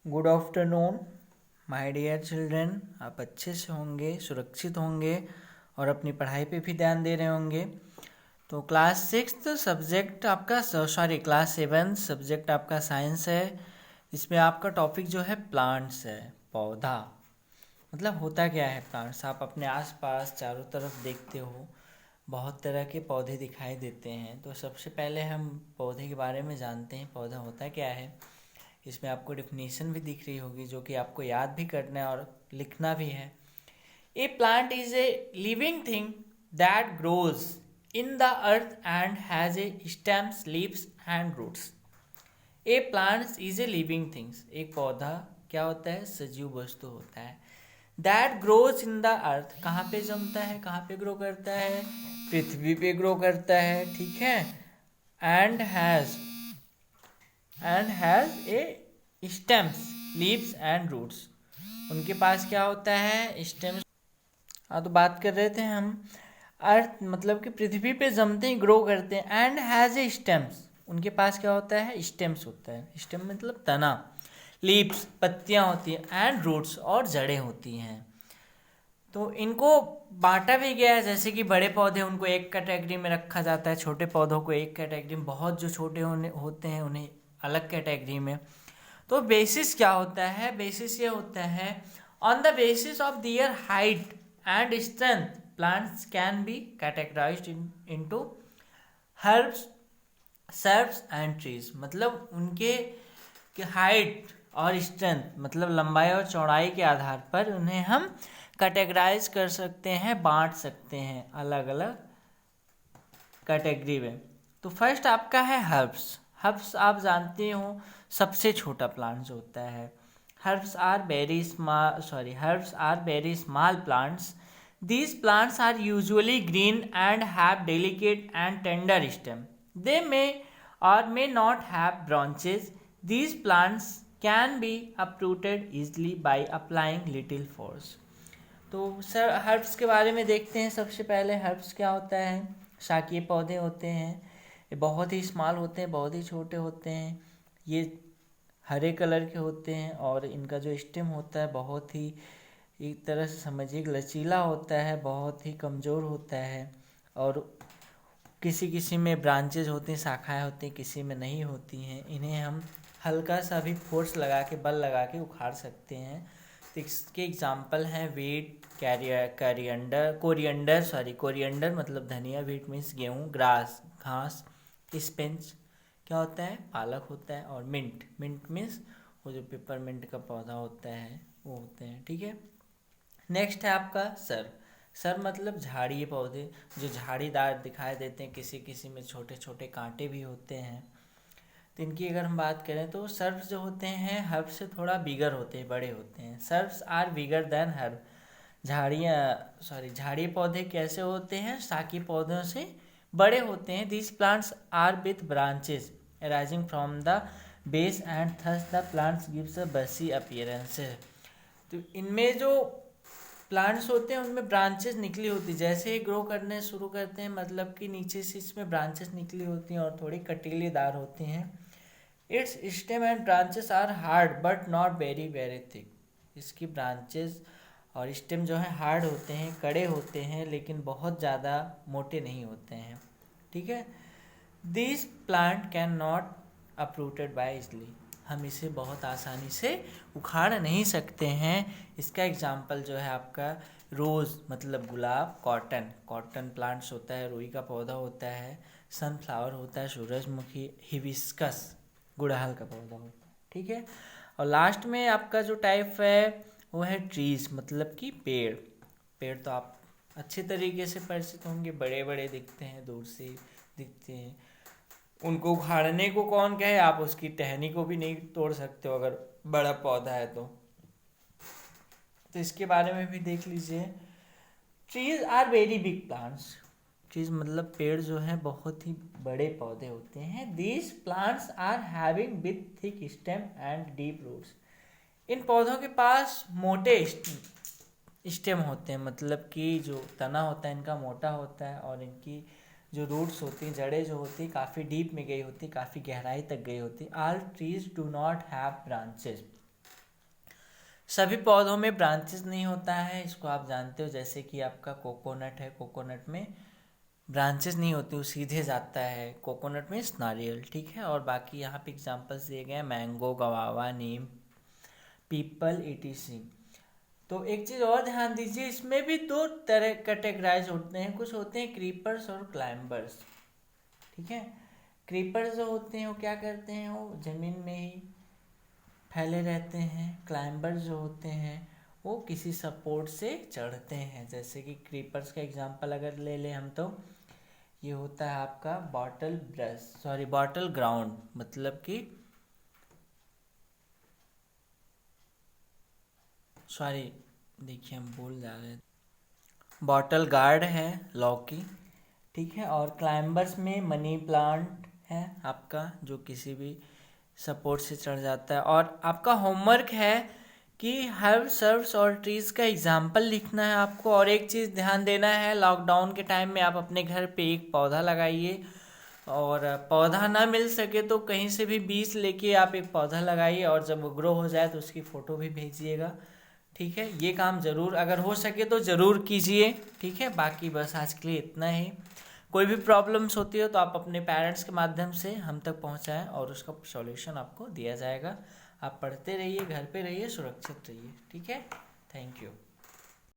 Good afternoon my dear children. आप अच्छे से होंगे, सुरक्षित होंगे और अपनी पढ़ाई पे भी ध्यान दे रहे होंगे। तो क्लास 6 सब्जेक्ट आपका क्लास 7 सब्जेक्ट आपका साइंस है। इसमें आपका टॉपिक जो है प्लांट्स है, पौधा। मतलब होता क्या है प्लांट्स, आप अपने आसपास चारों तरफ देखते हो, बहुत तरह के पौधे दिखाई देते हैं। तो सबसे पहले हम पौधे के बारे में जानते हैं, पौधा होता क्या है। इसमें आपको डेफिनेशन भी दिख रही होगी जो कि आपको याद भी करना है और लिखना भी है। A plant is a living thing that grows in the earth and has a stems, leaves and roots. A plant is a living things, एक पौधा क्या होता है, सजीव वस्तु होता है। That grows in the earth, कहाँ पे जमता है, कहाँ पे ग्रो करता है, पृथ्वी पे ग्रो करता है, ठीक है। And has a stems, leaves and roots, उनके पास क्या होता है, स्टेम्स। हाँ, तो बात कर रहे थे हम अर्थ मतलब कि पृथ्वी पे जमते हैं, ग्रो करते हैं। एंड हैज ए स्टेम्स, उनके पास क्या होता है, स्टेम्स होता है। स्टेम मतलब तना, लीव्स पत्तियां होती हैं, एंड रूट्स और जड़ें होती हैं। तो इनको बांटा भी गया है, जैसे कि बड़े पौधे उनको एक कैटेगरी में रखा जाता है, छोटे पौधों को एक कैटेगरी में, बहुत जो छोटे होते हैं उन्हें अलग कैटेगरी में। तो बेसिस क्या होता है, बेसिस ये होता है on the basis of their height and strength plants can be categorised into herbs, shrubs and trees. मतलब उनके हाइट और स्ट्रेंथ मतलब लंबाई और चौड़ाई के आधार पर उन्हें हम कैटेगराइज कर सकते हैं, बांट सकते हैं अलग अलग कैटेगरी में। तो फर्स्ट आपका है हर्ब्स। हर्ब्स आप जानते हो सबसे छोटा प्लांट जो होता है। Herbs are very small plants. These plants are usually green and have delicate and tender stem. They may or may not have branches. These plants can be uprooted easily by applying little force। तो sir herbs के बारे में देखते हैं। सबसे पहले herbs क्या होता है, शाकीय पौधे होते हैं। ये बहुत ही स्मॉल होते हैं, बहुत ही छोटे होते हैं। ये हरे कलर के होते हैं और इनका जो स्टेम होता है बहुत ही, एक तरह से समझिए लचीला होता है, बहुत ही कमज़ोर होता है। और किसी किसी में ब्रांचेज होती हैं, शाखाएं होती हैं, किसी में नहीं होती हैं। इन्हें हम हल्का सा भी फोर्स लगा के, बल लगा के उखाड़ सकते हैं। तो इसके एग्जाम्पल हैं वीट, कोरिएंडर मतलब धनिया, वीट मीन्स गेहूँ, ग्रास घास, स्पिनच क्या होता है, पालक होता है, और मिंट मीन्स वो जो पेपरमिंट का पौधा होता है वो होते हैं, ठीक है। नेक्स्ट है आपका सर मतलब झाड़िए पौधे जो झाड़ीदार दिखाई देते हैं, किसी किसी में छोटे छोटे कांटे भी होते हैं। तो इनकी अगर हम बात करें तो सर्व्स जो होते हैं हर्ब से थोड़ा बिगर होते हैं, बड़े होते हैं। Shrubs are bigger than herb. झाड़िए पौधे कैसे होते हैं, शाकी पौधों से बड़े होते हैं। This plants are with branches arising from the base and thus the plants gives a bushy appearance. तो इनमें जो प्लांट्स होते हैं उनमें ब्रांचेस निकली होती है, जैसे ही ग्रो करने शुरू करते हैं मतलब कि नीचे से इसमें ब्रांचेस निकली होती हैं और थोड़ी कटीलेदार होती हैं। Its stem and branches are hard but not very very thick. इसकी ब्रांचेस और स्टेम जो है हार्ड होते हैं, कड़े होते हैं, लेकिन बहुत ज़्यादा मोटे नहीं होते हैं, ठीक है। This plant can not uprooted by easily. हम इसे बहुत आसानी से उखाड़ नहीं सकते हैं। इसका एग्जाम्पल जो है आपका रोज़ मतलब गुलाब, कॉटन प्लांट्स होता है, रुई का पौधा होता है, सनफ्लावर होता है, सूरजमुखी, हिबिस्कस गुड़हल का पौधा होता है, ठीक है। और लास्ट में आपका जो टाइप है वो है ट्रीज मतलब कि पेड़ तो आप अच्छे तरीके से परिचित होंगे, बड़े बड़े दिखते हैं, दूर से दिखते हैं। उनको उखाड़ने को कौन कहे, आप उसकी टहनी को भी नहीं तोड़ सकते हो अगर बड़ा पौधा है तो इसके बारे में भी देख लीजिए। Trees are very big plants. Trees मतलब पेड़ जो है बहुत ही बड़े पौधे होते हैं। These plants are having with thick stem and deep roots. इन पौधों के पास मोटे स्टेम होते हैं, मतलब कि जो तना होता है इनका मोटा होता है, और इनकी जो रूट्स होती हैं, जड़ें जो होती हैं काफ़ी डीप में गई होती, काफ़ी गहराई तक गई होती। All trees do not have branches. सभी पौधों में ब्रांचेस नहीं होता है, इसको आप जानते हो। जैसे कि आपका कोकोनट है, कोकोनट में ब्रांचेस नहीं होती, वो सीधे जाता है। कोकोनट में नारियल, ठीक है। और बाकी यहाँ पे एग्जांपल्स दिए गए हैं, मैंगो, गवावा, नीम, पीपल, etc। तो एक चीज़ और ध्यान दीजिए, इसमें भी दो तरह कैटेगराइज होते हैं। कुछ होते हैं क्रीपर्स और क्लाइंबर्स, ठीक है। क्रीपर्स जो होते हैं वो क्या करते हैं, वो ज़मीन में ही फैले रहते हैं। क्लाइंबर्स जो होते हैं वो किसी सपोर्ट से चढ़ते हैं। जैसे कि क्रीपर्स का एग्जांपल अगर ले लें हम, तो ये होता है आपका बॉटल ग्राउंड, मतलब कि देखिए हम भूल जा रहे हैं, बॉटल गार्ड है लौकी, ठीक है। और क्लाइंबर्स में मनी प्लांट है आपका, जो किसी भी सपोर्ट से चढ़ जाता है। और आपका होमवर्क है कि हर्ब, सर्ब्स और ट्रीज का एग्जाम्पल लिखना है आपको। और एक चीज़ ध्यान देना है, लॉकडाउन के टाइम में आप अपने घर पे एक पौधा लगाइए, और पौधा ना मिल सके तो कहीं से भी बीज लेके आप एक पौधा लगाइए, और जब वो ग्रो हो जाए तो उसकी फ़ोटो भी भेजिएगा, ठीक है। ये काम ज़रूर अगर हो सके तो ज़रूर कीजिए, ठीक है। बाकी बस आज के लिए इतना ही। कोई भी प्रॉब्लम्स होती है तो आप अपने पेरेंट्स के माध्यम से हम तक पहुंचाएं, और उसका सॉल्यूशन आपको दिया जाएगा। आप पढ़ते रहिए, घर पे रहिए, सुरक्षित रहिए, ठीक है। Thank you.